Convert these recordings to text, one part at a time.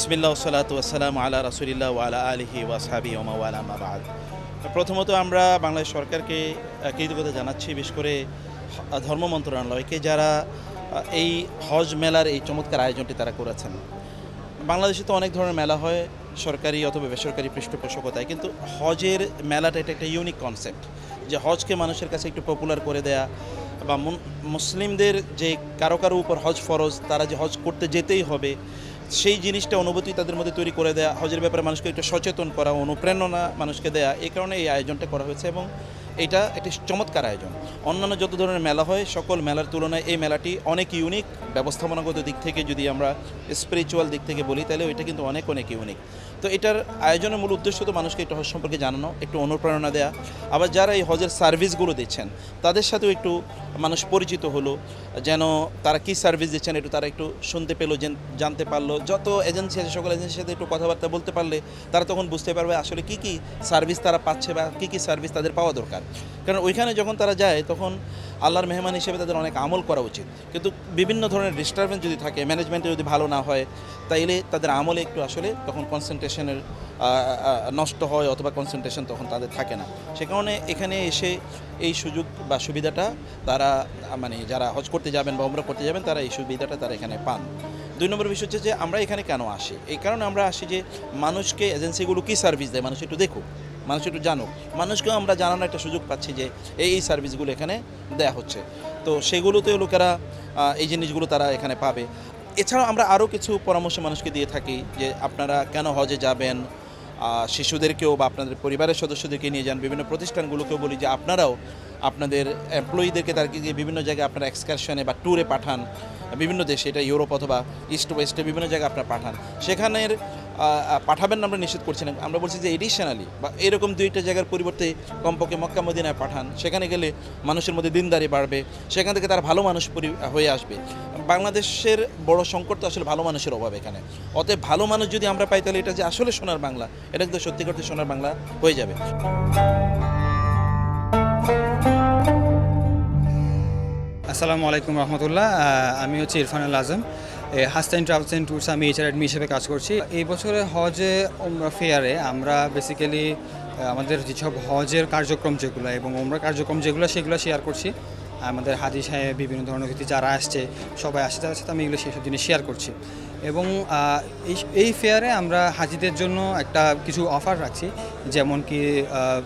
বিসমিল্লাহ ওয়াসসালাতু ওয়াসসালামু আলা রাসূলিল্লাহ ওয়া আলা আলিহি ওয়া আসহাবিহি ওয়া মাওয়ালা আম্মা বা'দ। প্রথমত আমরা বাংলাদেশ সরকারকে কৃতজ্ঞতা জানাচ্ছি, বিশেষ করে ধর্ম মন্ত্রণালয়কে, যারা এই হজ মেলার এই চমৎকার আয়োজনটি তারা করেছেন। বাংলাদেশে তো অনেক ধরনের মেলা হয়, সরকারি অথবা বেসরকারি পৃষ্ঠপোষকতায়, কিন্তু হজের মেলাটা এটা একটা ইউনিক কনসেপ্ট, যে হজকে মানুষের কাছে একটু পপুলার করে দেয়া, বা মুসলিমদের যে কারো কারো উপর হজ ফরজ, তারা যে হজ করতে যেতেই হবে সেই জিনিসটা অনুভূতি তাদের মধ্যে তৈরি করে দেয়া, হজের ব্যাপারে মানুষকে একটু সচেতন করা, অনুপ্রেরণা মানুষকে দেয়া, এই কারণে এই আয়োজনটা করা হয়েছে। এবং এটা একটি চমৎকার আয়োজন। অন্যান্য যত ধরনের মেলা হয় সকল মেলার তুলনায় এই মেলাটি অনেক ইউনিক। ব্যবস্থাপনাগত দিক থেকে যদি আমরা স্পিরিচুয়াল দিক থেকে বলি, তাহলে এটা কিন্তু অনেক ইউনিক। তো এটার আয়োজনের মূল উদ্দেশ্য তো মানুষকে একটু হজ সম্পর্কে জানানো, একটু অনুপ্রেরণা দেয়া, আবার যারা এই হজের সার্ভিসগুলো দিচ্ছেন তাদের সাথেও একটু মানুষ পরিচিত হলো, যেন তারা কী সার্ভিস দিচ্ছেন একটু তারা একটু শুনতে পেলো, জানতে পারলো। যত এজেন্সি আছে সকল এজেন্সির সাথে একটু কথাবার্তা বলতে পারলে তারা তখন বুঝতে পারবে আসলে কী সার্ভিস তারা পাচ্ছে বা কী সার্ভিস তাদের পাওয়া দরকার। কারণ ওইখানে যখন তারা যায় তখন আল্লাহর মেহমান হিসেবে তাদের অনেক আমল করা উচিত, কিন্তু বিভিন্ন ধরনের ডিস্টারবেন্স যদি থাকে, ম্যানেজমেন্টে যদি ভালো না হয়, তাইলে তাদের আমলে একটু আসলে তখন কনসেন্ট্রেশনের নষ্ট হয়, অথবা কনসেন্ট্রেশন তখন তাদের থাকে না। সে কারণে এখানে এসে এই সুযোগ বা সুবিধাটা তারা, মানে যারা হজ করতে যাবেন বা উমরা করতে যাবেন, তারা এই সুবিধাটা তারা এখানে পান। 2 নম্বর বিষয় হচ্ছে যে আমরা এখানে কেন আসি। এই কারণে আমরা আসি যে মানুষকে এজেন্সিগুলো কী সার্ভিস দেয় মানুষ একটু দেখুক, মানুষ একটু জানুক, মানুষকেও আমরা জানানোর একটা সুযোগ পাচ্ছি যে এই সার্ভিসগুলো এখানে দেয়া হচ্ছে। তো সেগুলোতেও লোকেরা এই জিনিসগুলো তারা এখানে পাবে। এছাড়াও আমরা আরও কিছু পরামর্শ মানুষকে দিয়ে থাকি, যে আপনারা কেন হজে যাবেন, শিশুদেরকেও বা আপনাদের পরিবারের সদস্যদেরকে নিয়ে যান। বিভিন্ন প্রতিষ্ঠানগুলোকেও বলি যে আপনারাও আপনাদের এমপ্লয়িদেরকে তাদেরকে দিয়ে বিভিন্ন জায়গায় আপনারা এক্সকারশনে বা ট্যুরে পাঠান, বিভিন্ন দেশে, এটা ইউরোপ অথবা ইস্ট ওয়েস্টে বিভিন্ন জায়গায় আপনারা পাঠান। সেখানের পাঠাবেন না আমরা নিষেধ করছি না, আমরা বলছি যে এডিশনালি বা এরকম 2টা জায়গার পরিবর্তে কমপক্ষে মক্কা মদিনায় পাঠান। সেখানে গেলে মানুষের মধ্যে দিনদারি বাড়বে, সেখান থেকে তারা ভালো মানুষ হয়ে আসবে। বাংলাদেশের বড় সংকট তো আসলে ভালো মানুষের অভাব এখানে। অতএব ভালো মানুষ যদি আমরা পাই, তাহলে এটা যে আসলে সোনার বাংলা, এটা কিন্তু সত্যি করতে সোনার বাংলা হয়ে যাবে। আসসালামু আলাইকুম রহমতুল্লাহ। আমি হচ্ছে ইরফানুল আজম, হাসতাইন ট্রাভেলস অ্যান্ড ট্যুরস, আমি এইচআর অ্যাডমি হিসেবে কাজ করছি। এই বছরের হজে ফেয়ারে আমরা বেসিক্যালি আমাদের যেসব হজের কার্যক্রম যেগুলো এবং ওমরা কার্যক্রম যেগুলো সেগুলো শেয়ার করছি। আমাদের হাজি সাহেব, বিভিন্ন ধরনের অতিথি যারা আসছে, সবাই আসছে, তাদের সাথে আমি এগুলো সেসব জিনিস শেয়ার করছি। এবং এই ফেয়ারে আমরা হাজিদের জন্য একটা কিছু অফার রাখছি, যেমন কি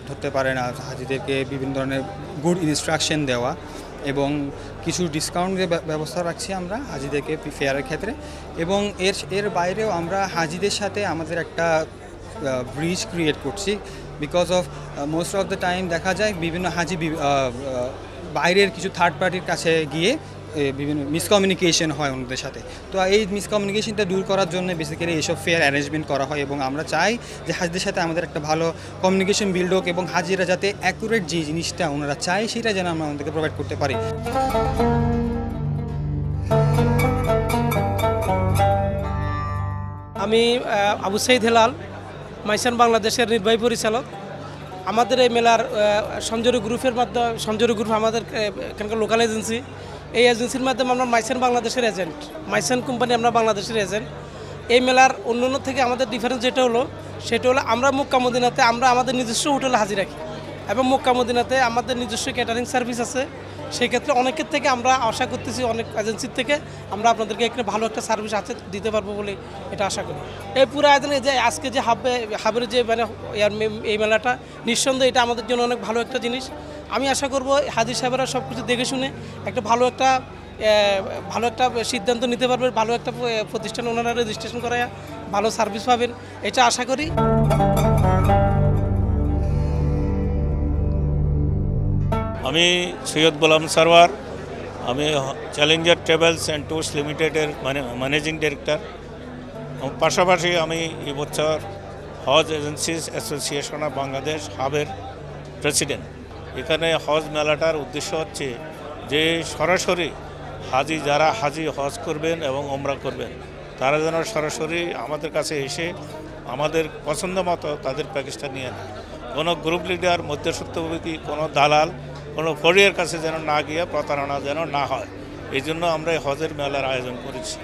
ধরতে পারেন হাজিদেরকে বিভিন্ন ধরনের গুড ইনস্ট্রাকশন দেওয়া এবং কিছু ডিসকাউন্টের ব্যবস্থা রাখছি আমরা হাজিদেরকে ফেয়ারের ক্ষেত্রে। এবং এর বাইরেও আমরা হাজিদের সাথে আমাদের একটা ব্রিজ ক্রিয়েট করছি, because of most of the time দেখা যায় বিভিন্ন হাজি বাইরের কিছু থার্ড পার্টির কাছে গিয়ে বিভিন্ন মিসকমিউনিকেশন হয় ওনাদের সাথে। তো এই মিসকমিউনিকেশনটা দূর করার জন্য বেসিক্যালি এইসব ফেয়ার অ্যারেঞ্জমেন্ট করা হয়, এবং আমরা চাই যে হাজিদের সাথে আমাদের একটা ভালো কমিউনিকেশন বিল্ড হোক, এবং হাজিরা যাতে অ্যাকুরেট যে জিনিসটা ওনারা চায় সেটা যেন আমরা আমাদেরকে প্রোভাইড করতে পারি। আমি আবু সাইদ হেলাল, মাইসান বাংলাদেশের নির্বাহী পরিচালক। আমাদের এই মেলার সঞ্জরি গ্রুপের মাধ্যমে, সঞ্জরি গ্রুপ আমাদের এখানকার লোকাল এজেন্সি, এই এজেন্সির মাধ্যমে আমরা মাইসান বাংলাদেশের এজেন্ট, মাইসান কোম্পানি আমরা বাংলাদেশের এজেন্ট। এই মেলার অন্যান্য থেকে আমাদের ডিফারেন্স যেটা হলো সেটা হলো আমরা মক্কা মদিনাতে আমরা আমাদের নিজস্ব হোটেলে হাজির রাখি, এবং মক্কা মদিনাতে আমাদের নিজস্ব ক্যাটারিং সার্ভিস আছে। সেক্ষেত্রে অনেকের থেকে আমরা আশা করতেছি, অনেক এজেন্সির থেকে আমরা আপনাদেরকে এখানে ভালো একটা সার্ভিস আছে দিতে পারবো বলে এটা আশা করি। এই পুরো আয়োজনে যে আজকে যে হাবের যে মানে এই মেলাটা, নিঃসন্দেহে এটা আমাদের জন্য অনেক ভালো একটা জিনিস। আমি আশা করব হাজি সাহেবরা সব কিছু দেখে শুনে একটা ভালো একটা সিদ্ধান্ত নিতে পারবে, ভালো একটা প্রতিষ্ঠান ওনারা রেজিস্ট্রেশন করায় ভালো সার্ভিস পাবেন, এটা আশা করি। আমি সৈয়দ গোলাম সারওয়ার, আমি চ্যালেঞ্জার ট্রাভেলস অ্যান্ড ট্যুরস লিমিটেডের ম্যানেজিং ডিরেক্টর। পাশাপাশি আমি এবছর হজ এজেন্সিস অ্যাসোসিয়েশন অফ বাংলাদেশ হাবের প্রেসিডেন্ট। এখানে হজ মেলাটার উদ্দেশ্য হচ্ছে যে সরাসরি যারা হাজি হজ করবেন এবং ওমরা করবেন, তারা যেন সরাসরি আমাদের কাছে এসে আমাদের পছন্দ মতো তাদের প্যাকেজটা নিয়ে নেয়। কোনো গ্রুপ লিডার, মধ্যস্বত্বভোগী, কোনো দালাল, কোনো ফরিয়ার কাছে যেন না গিয়ে প্রতারণা যেন না হয়, এই জন্য আমরা হজের মেলার আয়োজন করেছি।